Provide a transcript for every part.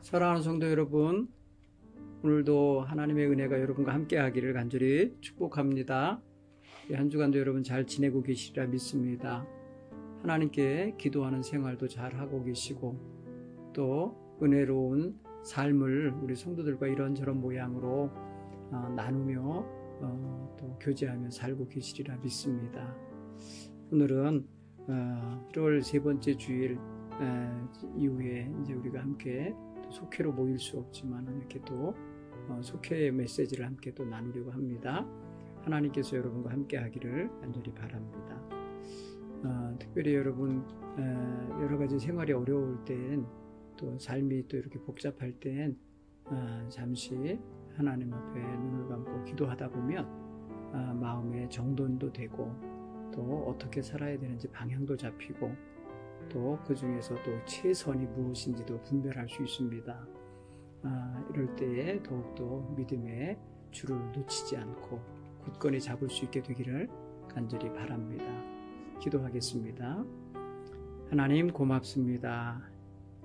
사랑하는 성도 여러분, 오늘도 하나님의 은혜가 여러분과 함께 하기를 간절히 축복합니다. 한 주간도 여러분 잘 지내고 계시리라 믿습니다. 하나님께 기도하는 생활도 잘 하고 계시고 또 은혜로운 삶을 우리 성도들과 이런저런 모양으로 나누며 또 교제하며 살고 계시리라 믿습니다. 오늘은 1월 세 번째 주일 이후에 이제 우리가 함께 속회로 모일 수 없지만 이렇게 또 속회의 메시지를 함께 또 나누려고 합니다. 하나님께서 여러분과 함께 하기를 간절히 바랍니다. 특별히 여러분 여러 가지 생활이 어려울 땐 또 삶이 또 이렇게 복잡할 땐 잠시 하나님 앞에 눈을 감고 기도하다 보면 마음의 정돈도 되고 또 어떻게 살아야 되는지 방향도 잡히고 또 그 중에서 또 최선이 무엇인지도 분별할 수 있습니다. 이럴 때에 더욱더 믿음의 줄을 놓치지 않고 굳건히 잡을 수 있게 되기를 간절히 바랍니다. 기도하겠습니다. 하나님 고맙습니다.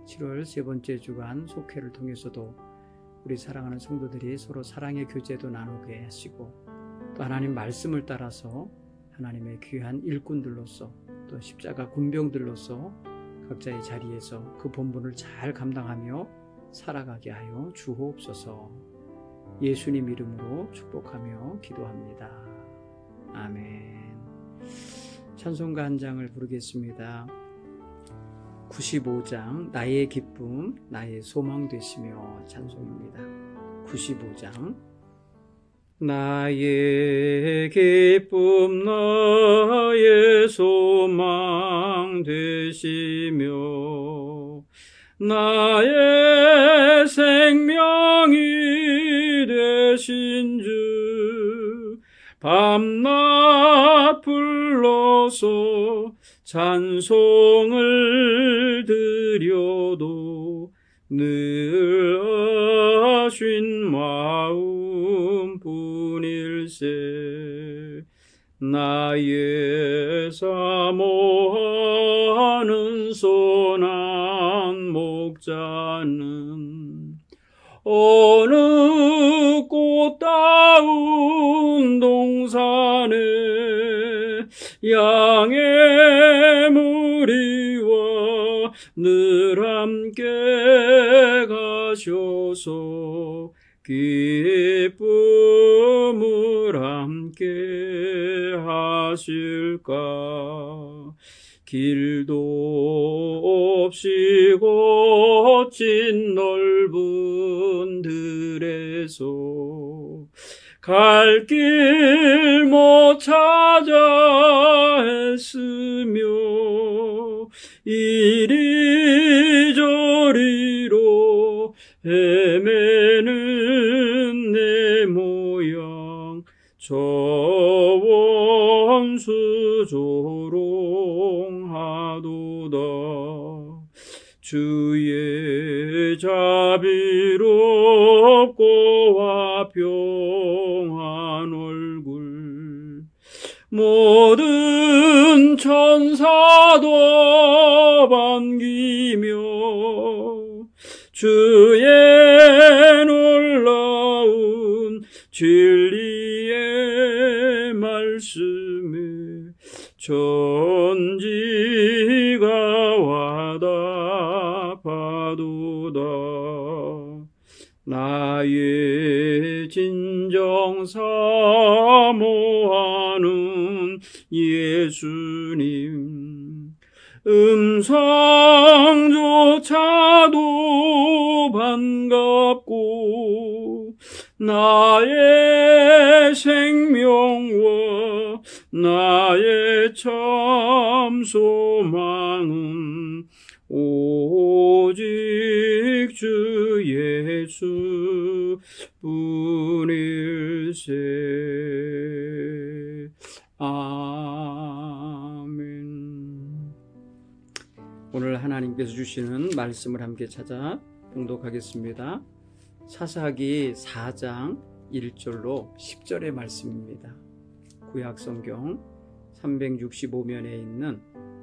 7월 세 번째 주간 속회를 통해서도 우리 사랑하는 성도들이 서로 사랑의 교제도 나누게 하시고 또 하나님 말씀을 따라서 하나님의 귀한 일꾼들로서 또 십자가 군병들로서 각자의 자리에서 그 본분을 잘 감당하며 살아가게 하여 주옵소서. 예수님 이름으로 축복하며 기도합니다. 아멘. 찬송가 한 장을 부르겠습니다. 95장 나의 기쁨 나의 소망 되시며 찬송입니다. 95장 나의 기쁨 나의 소망 되시며 나의 생명이 되신 주 밤낮 불러서 찬송을 드려도 늘 아신 마음뿐일세 나의 사모하는 선한 목자는 어느 꽃다운 동산에 양의 무리와 늘 함께 가셔서 기쁨을 함께 하실까. 길도 없이 거친 넓은 들에서 갈 길 못 찾아 애쓰며 이리저리로 헤매는 내 모양 저 원수 조롱하도다. 주의 자비롭고 화평한 얼굴 모든 천사도 반기며 주의 놀라운 진리의 말씀에 천지가 와답하도다. 나의 진정 사모하는 예수님 음성조차도 반갑고 나의 생명과 나의 참 소망은 오직 주 예수 뿐일세. 아멘. 오늘 하나님께서 주시는 말씀을 함께 찾아 봉독하겠습니다. 사사기 4장 1절로 10절의 말씀입니다. 구약성경 365면에 있는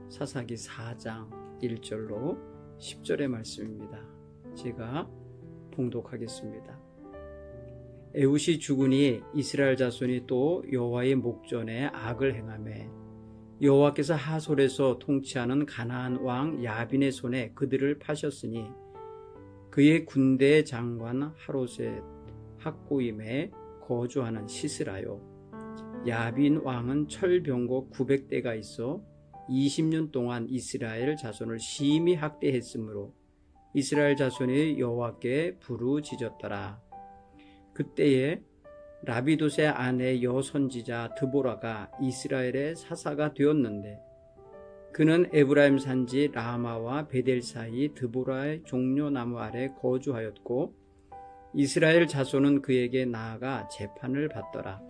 사사기 4장 1절로 10절의 말씀입니다. 제가 봉독하겠습니다. 에훗이 죽으니 이스라엘 자손이 또 여호와의 목전에 악을 행하매 여호와께서 하솔에서 통치하는 가나안 왕 야빈의 손에 그들을 파셨으니 그의 군대 장관 하롯의 학고임에 거주하는 시스라요. 야빈 왕은 철병거 900대가 있어 20년 동안 이스라엘 자손을 심히 학대했으므로 이스라엘 자손이 여호와께 부르짖었더라. 그때에 라비돗의 아내 여선지자 드보라가 이스라엘의 사사가 되었는데 그는 에브라임 산지 라마와 베델 사이 드보라의 종려나무 아래 거주하였고 이스라엘 자손은 그에게 나아가 재판을 받더라.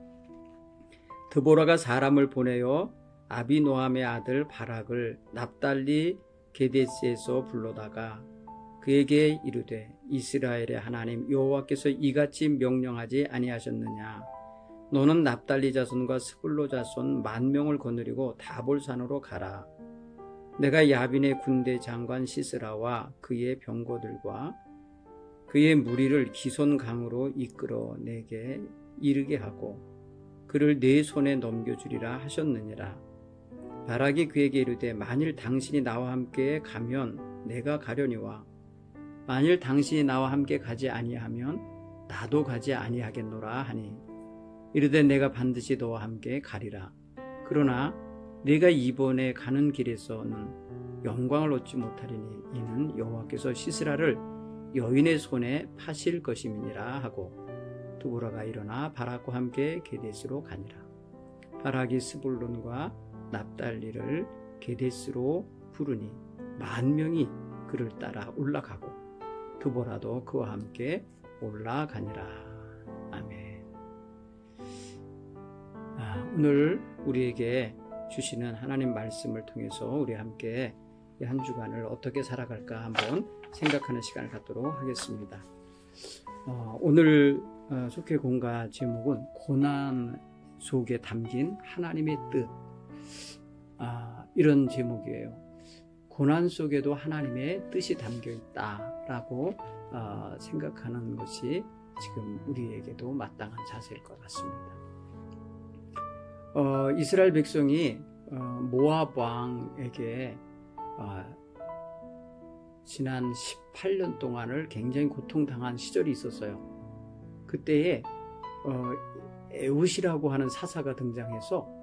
드보라가 사람을 보내어 아비노함의 아들 바락을 납달리 게데스에서 불러다가 그에게 이르되 이스라엘의 하나님 여호와께서 이같이 명령하지 아니하셨느냐. 너는 납달리 자손과 스불로 자손 10,000명을 거느리고 다볼산으로 가라. 내가 야빈의 군대 장관 시스라와 그의 병거들과 그의 무리를 기손강으로 이끌어 내게 이르게 하고 그를 내 손에 넘겨주리라 하셨느니라. 바락이 그에게 이르되 만일 당신이 나와 함께 가면 내가 가려니와 만일 당신이 나와 함께 가지 아니하면 나도 가지 아니하겠노라 하니 이르되 내가 반드시 너와 함께 가리라. 그러나 네가 이번에 가는 길에서는 영광을 얻지 못하리니 이는 여호와께서 시스라를 여인의 손에 파실 것임이니라 하고 드보라가 일어나 바락과 함께 게데스로 가니라. 바락이 스불론과 납달리를 게데스로 부르니 10,000명이 그를 따라 올라가고 드보라도 그와 함께 올라가니라. 아멘. 오늘 우리에게 주시는 하나님 말씀을 통해서 우리 함께 이 한 주간을 어떻게 살아갈까 한번 생각하는 시간을 갖도록 하겠습니다. 오늘 속회 공가 제목은 고난 속에 담긴 하나님의 뜻, 이런 제목이에요. 고난 속에도 하나님의 뜻이 담겨 있다라고 생각하는 것이 지금 우리에게도 마땅한 자세일 것 같습니다. 이스라엘 백성이 모압 왕에게 지난 18년 동안을 굉장히 고통당한 시절이 있었어요. 그때에 에훗이라고 하는 사사가 등장해서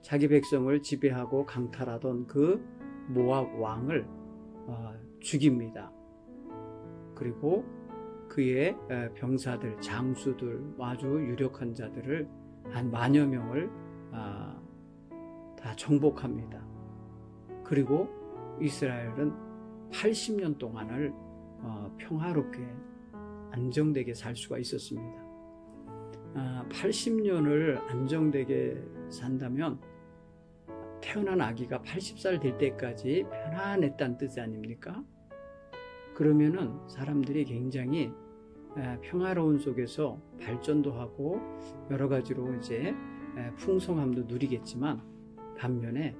자기 백성을 지배하고 강탈하던 그 모압 왕을 죽입니다. 그리고 그의 병사들, 장수들, 아주 유력한 자들을 한 10,000여 명을 다 정복합니다. 그리고 이스라엘은 80년 동안을 평화롭게 안정되게 살 수가 있었습니다. 80년을 안정되게 산다면 태어난 아기가 80살 될 때까지 편안했다는 뜻 아닙니까? 그러면은 사람들이 굉장히 평화로운 속에서 발전도 하고 여러 가지로 이제 풍성함도 누리겠지만 반면에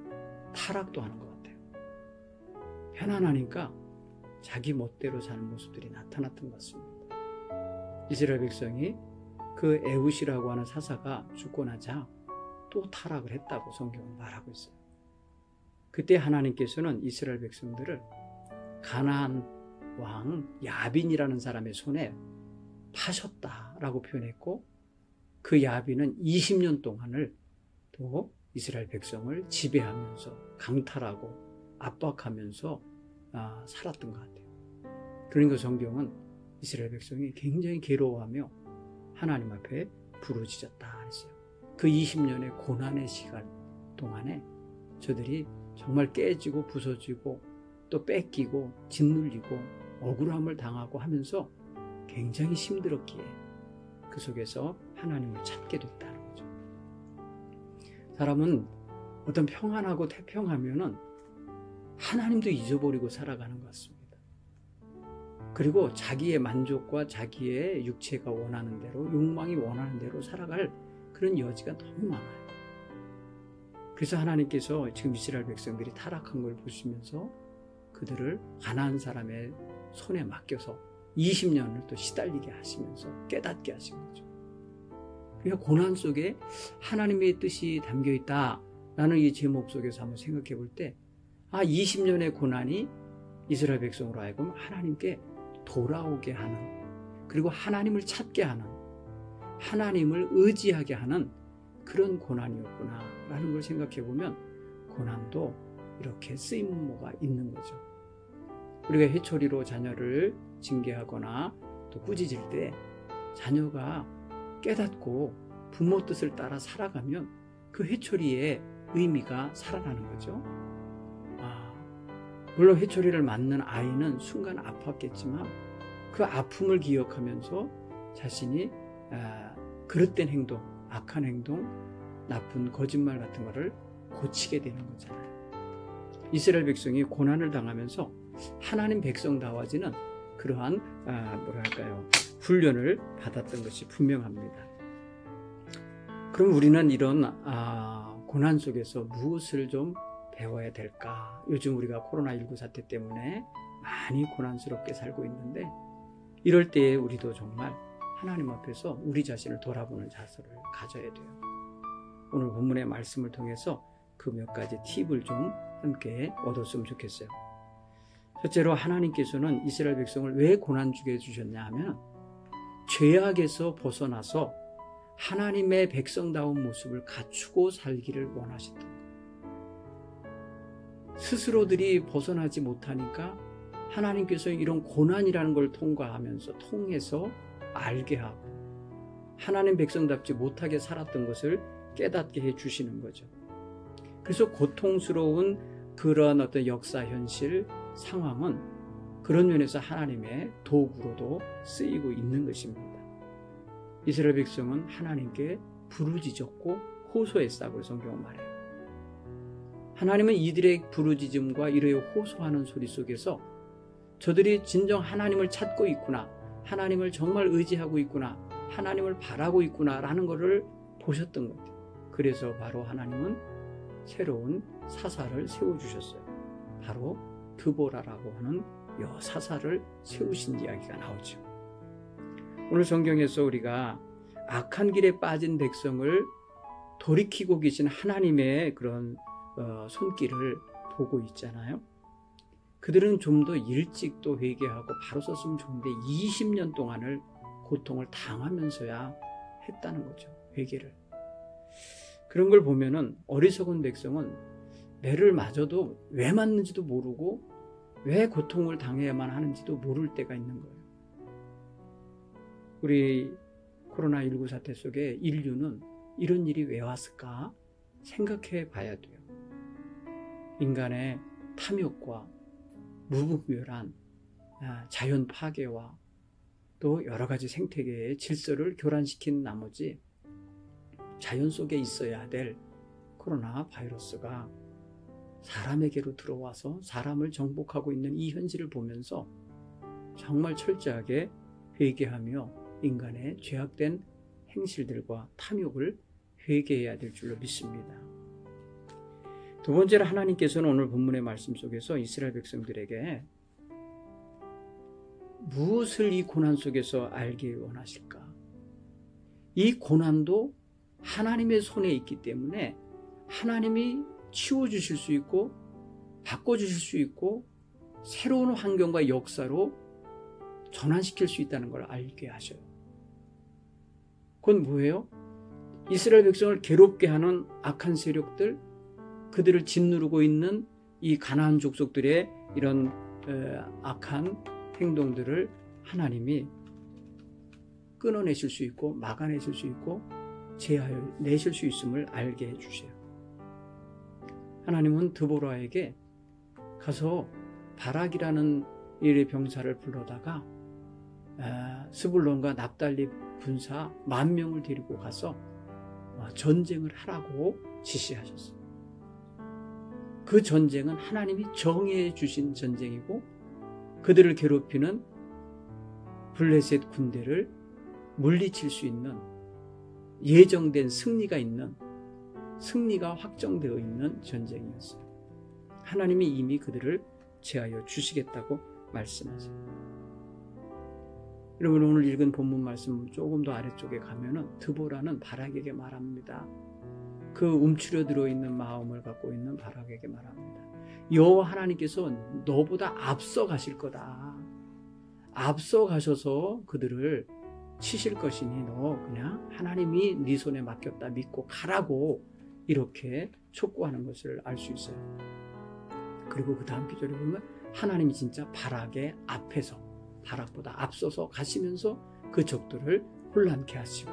타락도 하는 것 같아요. 편안하니까 자기 멋대로 사는 모습들이 나타났던 것 같습니다. 이스라엘 백성이 그 에훗이라고 하는 사사가 죽고 나자 또 타락을 했다고 성경은 말하고 있어요. 그때 하나님께서는 이스라엘 백성들을 가나안 왕 야빈이라는 사람의 손에 파셨다라고 표현했고 그 야빈은 20년 동안을 또 이스라엘 백성을 지배하면서 강탈하고 압박하면서 살았던 것 같아요. 그러니까 성경은 이스라엘 백성이 굉장히 괴로워하며 하나님 앞에 부르짖었다 했어요. 그 20년의 고난의 시간 동안에 저들이 정말 깨지고 부서지고 또 뺏기고 짓눌리고 억울함을 당하고 하면서 굉장히 힘들었기에 그 속에서 하나님을 찾게 됐다는 거죠. 사람은 어떤 평안하고 태평하면은 하나님도 잊어버리고 살아가는 것 같습니다. 그리고 자기의 만족과 자기의 육체가 원하는 대로, 욕망이 원하는 대로 살아갈 그런 여지가 너무 많아요. 그래서 하나님께서 지금 이스라엘 백성들이 타락한 걸 보시면서 그들을 가나안 사람의 손에 맡겨서 20년을 또 시달리게 하시면서 깨닫게 하신 거죠. 그러니까 고난 속에 하나님의 뜻이 담겨 있다라는 이 제목 속에서 한번 생각해 볼 때 20년의 고난이 이스라엘 백성으로 하여금 하나님께 돌아오게 하는, 그리고 하나님을 찾게 하는, 하나님을 의지하게 하는 그런 고난이었구나라는 걸 생각해 보면 고난도 이렇게 쓰임모가 있는 거죠. 우리가 회초리로 자녀를 징계하거나 또 꾸짖을 때 자녀가 깨닫고 부모 뜻을 따라 살아가면 그 회초리의 의미가 살아나는 거죠. 물론 회초리를 맞는 아이는 순간 아팠겠지만 그 아픔을 기억하면서 자신이 그릇된 행동, 악한 행동, 나쁜 거짓말 같은 거를 고치게 되는 거잖아요. 이스라엘 백성이 고난을 당하면서 하나님 백성다워지는 그러한 훈련을 받았던 것이 분명합니다. 그럼 우리는 이런 고난 속에서 무엇을 좀 배워야 될까? 요즘 우리가 코로나19 사태 때문에 많이 고난스럽게 살고 있는데, 이럴 때에 우리도 정말 하나님 앞에서 우리 자신을 돌아보는 자세를 가져야 돼요. 오늘 본문의 말씀을 통해서 그 몇 가지 팁을 좀 함께 얻었으면 좋겠어요. 첫째로 하나님께서는 이스라엘 백성을 왜 고난 주게 해주셨냐 하면 죄악에서 벗어나서 하나님의 백성다운 모습을 갖추고 살기를 원하셨던 거예요. 스스로들이 벗어나지 못하니까 하나님께서 이런 고난이라는 걸 통해서 알게 하고 하나님 백성답지 못하게 살았던 것을 깨닫게 해주시는 거죠. 그래서 고통스러운 그런 어떤 역사 현실 상황은 그런 면에서 하나님의 도구로도 쓰이고 있는 것입니다. 이스라엘 백성은 하나님께 부르짖었고 호소했다고 성경은 말해요. 하나님은 이들의 부르짖음과 이르의 호소하는 소리 속에서 저들이 진정 하나님을 찾고 있구나, 하나님을 정말 의지하고 있구나, 하나님을 바라고 있구나 라는 것을 보셨던 것 같아요. 그래서 바로 하나님은 새로운 사사를 세워주셨어요. 바로 드보라라고 하는 여사사를 세우신 이야기가 나오죠. 오늘 성경에서 우리가 악한 길에 빠진 백성을 돌이키고 계신 하나님의 그런 손길을 보고 있잖아요. 그들은 좀 더 일찍 또 회개하고 바로 섰으면 좋은데 20년 동안을 고통을 당하면서야 했다는 거죠. 회개를. 그런 걸 보면은 어리석은 백성은 매를 맞아도 왜 맞는지도 모르고 왜 고통을 당해야만 하는지도 모를 때가 있는 거예요. 우리 코로나19 사태 속에 인류는 이런 일이 왜 왔을까 생각해 봐야 돼요. 인간의 탐욕과 무분별한 자연 파괴와 또 여러 가지 생태계의 질서를 교란시킨 나머지 자연 속에 있어야 될 코로나 바이러스가 사람에게로 들어와서 사람을 정복하고 있는 이 현실을 보면서 정말 철저하게 회개하며 인간의 죄악된 행실들과 탐욕을 회개해야 될 줄로 믿습니다. 두 번째로 하나님께서는 오늘 본문의 말씀 속에서 이스라엘 백성들에게 무엇을 이 고난 속에서 알게 원하실까? 이 고난도 하나님의 손에 있기 때문에 하나님이 치워주실 수 있고 바꿔주실 수 있고 새로운 환경과 역사로 전환시킬 수 있다는 걸 알게 하셔요. 그건 뭐예요? 이스라엘 백성을 괴롭게 하는 악한 세력들, 그들을 짓누르고 있는 이 가나안 족속들의 이런 악한 행동들을 하나님이 끊어내실 수 있고 막아내실 수 있고 제하여 내실 수 있음을 알게 해주세요. 하나님은 드보라에게 가서 바락이라는 일의 병사를 불러다가 스불론과 납달리 군사 10,000명을 데리고 가서 전쟁을 하라고 지시하셨어요. 그 전쟁은 하나님이 정해 주신 전쟁이고 그들을 괴롭히는 블레셋 군대를 물리칠 수 있는 예정된 승리가 확정되어 있는 전쟁이었어요. 하나님이 이미 그들을 제하여 주시겠다고 말씀하세요. 여러분 오늘 읽은 본문 말씀 조금 더 아래쪽에 가면은 드보라는 바락에게 말합니다. 그 움츠려 들어있는 마음을 갖고 있는 바락에게 말합니다. 여호와 하나님께서 너보다 앞서 가실 거다. 앞서 가셔서 그들을 치실 것이니 너 그냥 하나님이 네 손에 맡겼다 믿고 가라고 이렇게 촉구하는 것을 알 수 있어요. 그리고 그 다음 구절에 보면 하나님이 진짜 바락의 앞에서 바락보다 앞서서 가시면서 그 적들을 혼란케 하시고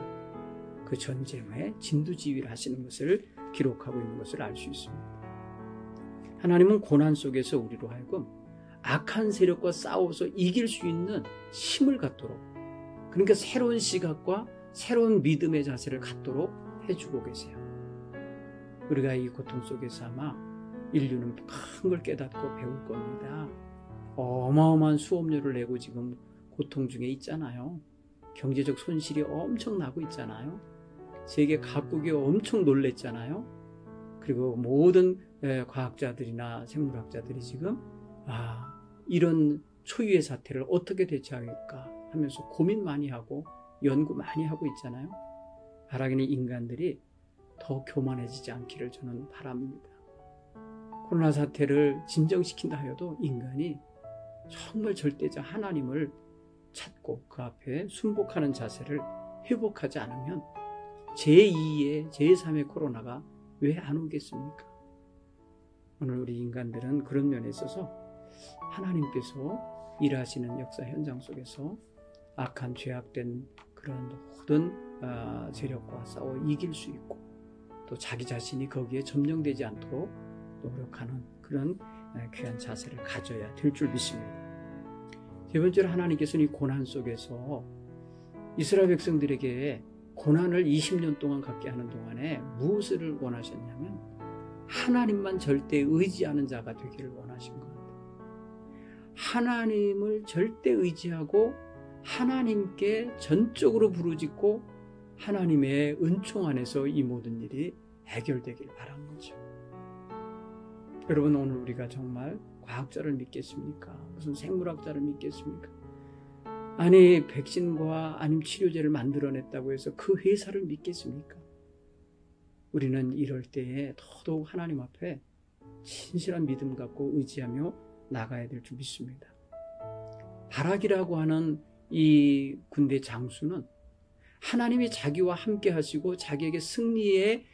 그 전쟁에 진두지휘를 하시는 것을 기록하고 있는 것을 알 수 있습니다. 하나님은 고난 속에서 우리로 하여금 악한 세력과 싸워서 이길 수 있는 힘을 갖도록, 그러니까 새로운 시각과 새로운 믿음의 자세를 갖도록 해주고 계세요. 우리가 이 고통 속에서 아마 인류는 큰 걸 깨닫고 배울 겁니다. 어마어마한 수업료를 내고 지금 고통 중에 있잖아요. 경제적 손실이 엄청 나고 있잖아요. 세계 각국이 엄청 놀랬잖아요. 그리고 모든 과학자들이나 생물학자들이 지금 이런 초유의 사태를 어떻게 대처할까 하면서 고민 많이 하고 연구 많이 하고 있잖아요. 바라기는 인간들이 더 교만해지지 않기를 저는 바랍니다. 코로나 사태를 진정시킨다 하여도 인간이 정말 절대자 하나님을 찾고 그 앞에 순복하는 자세를 회복하지 않으면 제2의 제3의 코로나가 왜 안 오겠습니까? 오늘 우리 인간들은 그런 면에 있어서 하나님께서 일하시는 역사 현장 속에서 악한 죄악된 그런 모든 세력과 싸워 이길 수 있고 또 자기 자신이 거기에 점령되지 않도록 노력하는 그런 귀한 자세를 가져야 될 줄 믿습니다. 세 번째로 하나님께서는 이 고난 속에서 이스라엘 백성들에게 고난을 20년 동안 갖게 하는 동안에 무엇을 원하셨냐면 하나님만 절대 의지하는 자가 되기를 원하신 것 같아요. 하나님을 절대 의지하고 하나님께 전적으로 부르짖고 하나님의 은총 안에서 이 모든 일이 해결되길 바란 거죠. 여러분 오늘 우리가 정말 과학자를 믿겠습니까? 무슨 생물학자를 믿겠습니까? 아니 백신과 아니면 치료제를 만들어냈다고 해서 그 회사를 믿겠습니까? 우리는 이럴 때에 더더욱 하나님 앞에 진실한 믿음 갖고 의지하며 나가야 될 줄 믿습니다. 바락이라고 하는 이 군대 장수는 하나님이 자기와 함께 하시고 자기에게 승리의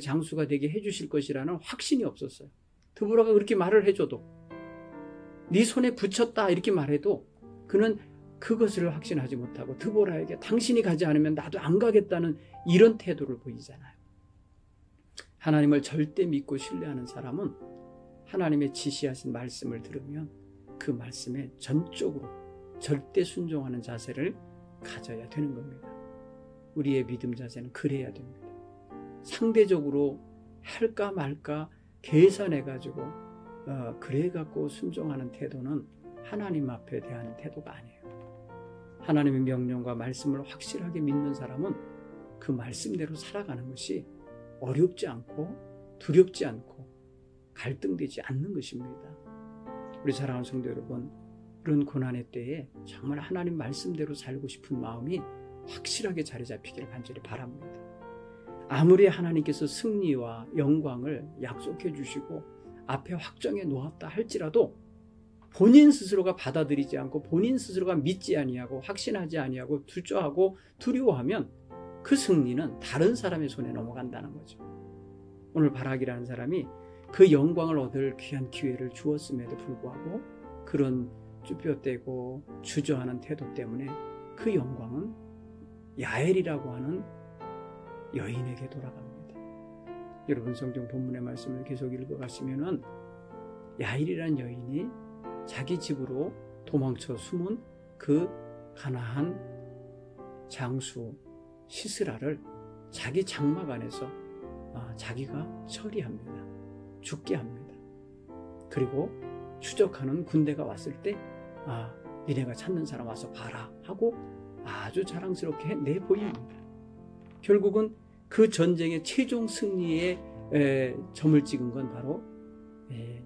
장수가 되게 해주실 것이라는 확신이 없었어요. 드보라가 그렇게 말을 해줘도 네 손에 붙였다 이렇게 말해도 그는 그것을 확신하지 못하고 드보라에게 당신이 가지 않으면 나도 안 가겠다는 이런 태도를 보이잖아요. 하나님을 절대 믿고 신뢰하는 사람은 하나님의 지시하신 말씀을 들으면 그 말씀에 전적으로 절대 순종하는 자세를 가져야 되는 겁니다. 우리의 믿음 자세는 그래야 됩니다. 상대적으로 할까 말까 계산해가지고 그래갖고 순종하는 태도는 하나님 앞에 대한 태도가 아니에요. 하나님의 명령과 말씀을 확실하게 믿는 사람은 그 말씀대로 살아가는 것이 어렵지 않고 두렵지 않고 갈등되지 않는 것입니다. 우리 사랑하는 성도 여러분, 그런 고난의 때에 정말 하나님 말씀대로 살고 싶은 마음이 확실하게 자리 잡히기를 간절히 바랍니다. 아무리 하나님께서 승리와 영광을 약속해 주시고 앞에 확정해 놓았다 할지라도 본인 스스로가 받아들이지 않고 본인 스스로가 믿지 아니하고 확신하지 아니하고 주저하고 두려워하면 그 승리는 다른 사람의 손에 넘어간다는 거죠. 오늘 바락이라는 사람이 그 영광을 얻을 귀한 기회를 주었음에도 불구하고 그런 쭈뼛대고 주저하는 태도 때문에 그 영광은 야엘이라고 하는 여인에게 돌아갑니다. 여러분 성경 본문의 말씀을 계속 읽어가시면은 야엘이라는 여인이 자기 집으로 도망쳐 숨은 그 가나안 장수 시스라를 자기 장막 안에서 자기가 처리합니다. 죽게 합니다. 그리고 추적하는 군대가 왔을 때 니네가 찾는 사람 와서 봐라 하고 아주 자랑스럽게 내보입니다. 결국은 그 전쟁의 최종 승리에 점을 찍은 건 바로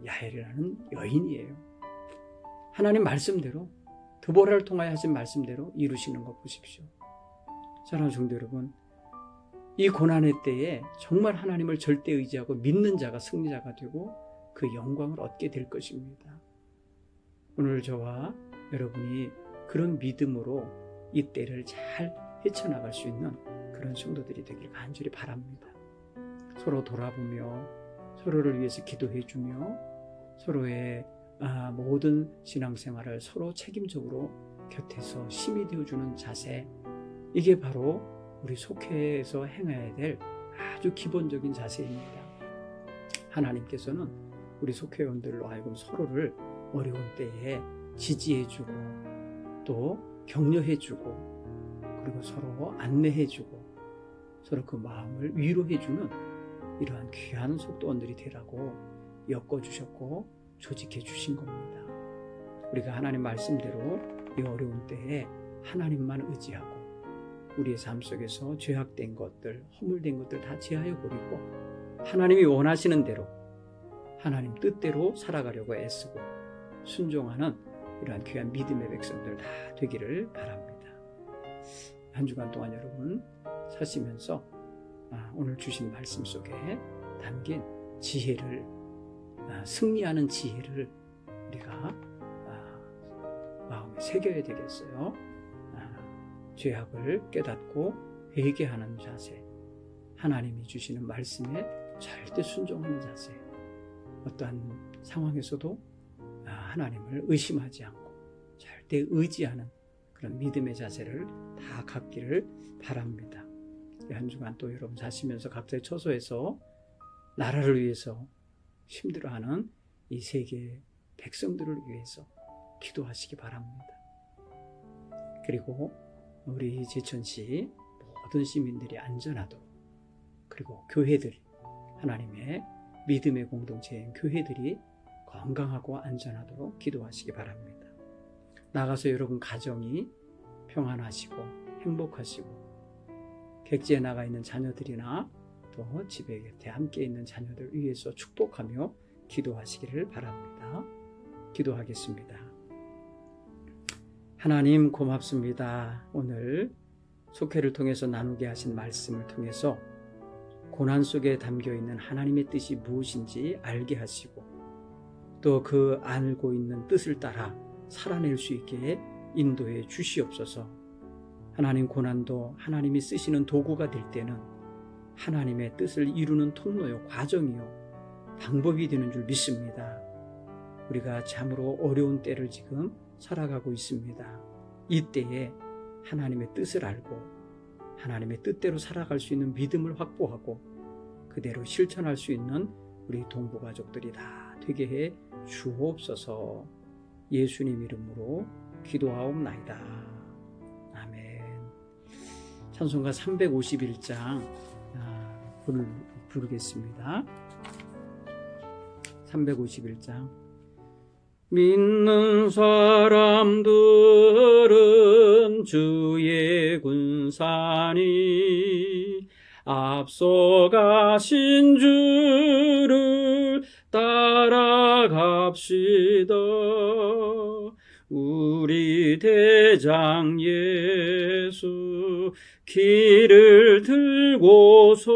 야엘이라는 여인이에요. 하나님 말씀대로 드보라를 통하여 하신 말씀대로 이루시는 것 보십시오. 사랑하는 성도 여러분, 이 고난의 때에 정말 하나님을 절대 의지하고 믿는 자가 승리자가 되고 그 영광을 얻게 될 것입니다. 오늘 저와 여러분이 그런 믿음으로 이 때를 잘 헤쳐나갈 수 있는 그런 성도들이 되길 간절히 바랍니다. 서로 돌아보며 서로를 위해서 기도해주며 서로의 모든 신앙생활을 서로 책임적으로 곁에서 힘이 되어주는 자세, 이게 바로 우리 속회에서 행해야 될 아주 기본적인 자세입니다. 하나님께서는 우리 속회원들로 하여금 서로를 어려운 때에 지지해주고 또 격려해주고 그리고 서로 안내해주고 서로 그 마음을 위로해주는 이러한 귀한 속도원들이 되라고 엮어주셨고 조직해 주신 겁니다. 우리가 하나님 말씀대로 이 어려운 때에 하나님만 의지하고 우리의 삶 속에서 죄악된 것들, 허물된 것들 다 제하여 버리고 하나님이 원하시는 대로 하나님 뜻대로 살아가려고 애쓰고 순종하는 이러한 귀한 믿음의 백성들 다 되기를 바랍니다. 한 주간 동안 여러분 사시면서 오늘 주신 말씀 속에 담긴 지혜를, 승리하는 지혜를 우리가 마음에 새겨야 되겠어요. 죄악을 깨닫고 회개하는 자세, 하나님이 주시는 말씀에 절대 순종하는 자세, 어떠한 상황에서도 하나님을 의심하지 않고 절대 의지하는 그런 믿음의 자세를 다 갖기를 바랍니다. 한 주간 또 여러분 사시면서 각자의 처소에서 나라를 위해서 힘들어하는 이 세계 백성들을 위해서 기도하시기 바랍니다. 그리고 우리 제천시 모든 시민들이 안전하도록, 그리고 교회들, 하나님의 믿음의 공동체인 교회들이 건강하고 안전하도록 기도하시기 바랍니다. 나가서 여러분 가정이 평안하시고 행복하시고 객지에 나가 있는 자녀들이나 또 집에 곁에 함께 있는 자녀들 위해서 축복하며 기도하시기를 바랍니다. 기도하겠습니다. 하나님 고맙습니다. 오늘 속회를 통해서 나누게 하신 말씀을 통해서 고난 속에 담겨있는 하나님의 뜻이 무엇인지 알게 하시고 또 그 알고 있는 뜻을 따라 살아낼 수 있게 인도해 주시옵소서. 하나님, 고난도 하나님이 쓰시는 도구가 될 때는 하나님의 뜻을 이루는 통로요, 과정이요, 방법이 되는 줄 믿습니다. 우리가 참으로 어려운 때를 지금 살아가고 있습니다. 이때에 하나님의 뜻을 알고 하나님의 뜻대로 살아갈 수 있는 믿음을 확보하고 그대로 실천할 수 있는 우리 동부가족들이 다 되게 해 주옵소서. 예수님 이름으로 기도하옵나이다. 아멘. 찬송가 351장 부르겠습니다. 351장. 믿는 사람들은 주의 군사니 앞서가신 주를 따라갑시다. 우리 대장 예수 길을 들고서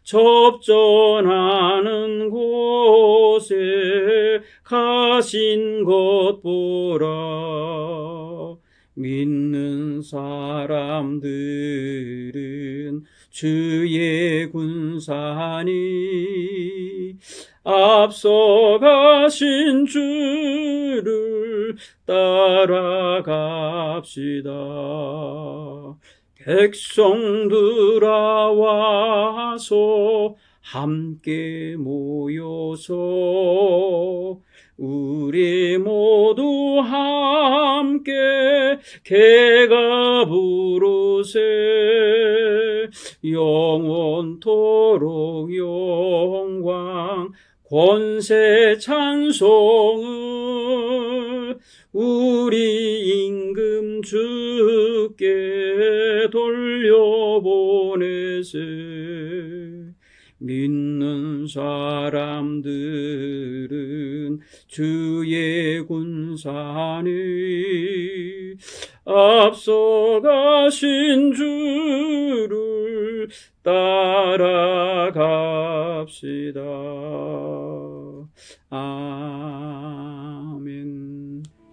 접전하는 곳에 가신 것 보라. 믿는 사람들은 주의 군사니 앞서가신 주를 따라갑시다. 백성들아 와서 함께 모여서 우리 모두 함께 개가 부르세. 영원토록 영광 권세 찬송을 우리 임금 주께 돌려보내세. 믿는 사람들은 주의 군사니 감사하니 앞서가신 주를 따라갑시다. 아멘.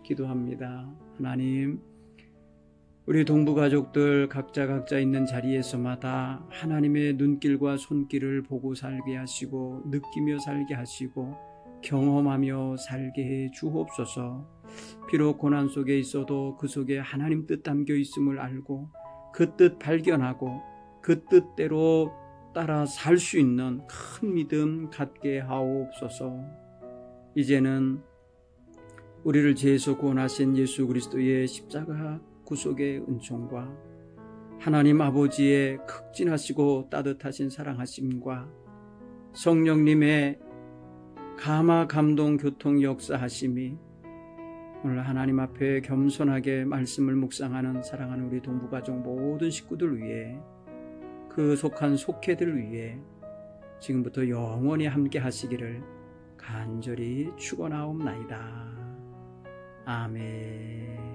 기도합니다. 하나님, 우리 동부 가족들 각자 있는 자리에서마다 하나님의 눈길과 손길을 보고 살게 하시고 느끼며 살게 하시고 경험하며 살게 해 주옵소서. 비록 고난 속에 있어도 그 속에 하나님 뜻 담겨 있음을 알고 그 뜻 발견하고 그 뜻대로 따라 살 수 있는 큰 믿음 갖게 하옵소서. 이제는 우리를 죄에서 구원하신 예수 그리스도의 십자가 구속의 은총과 하나님 아버지의 극진하시고 따뜻하신 사랑하심과 성령님의 감화 감동 교통 역사하심이 오늘 하나님 앞에 겸손하게 말씀을 묵상하는 사랑하는 우리 동부가족 모든 식구들 위해 그 속한 속회들 위해 지금부터 영원히 함께 하시기를 간절히 축원하옵나이다. 아멘.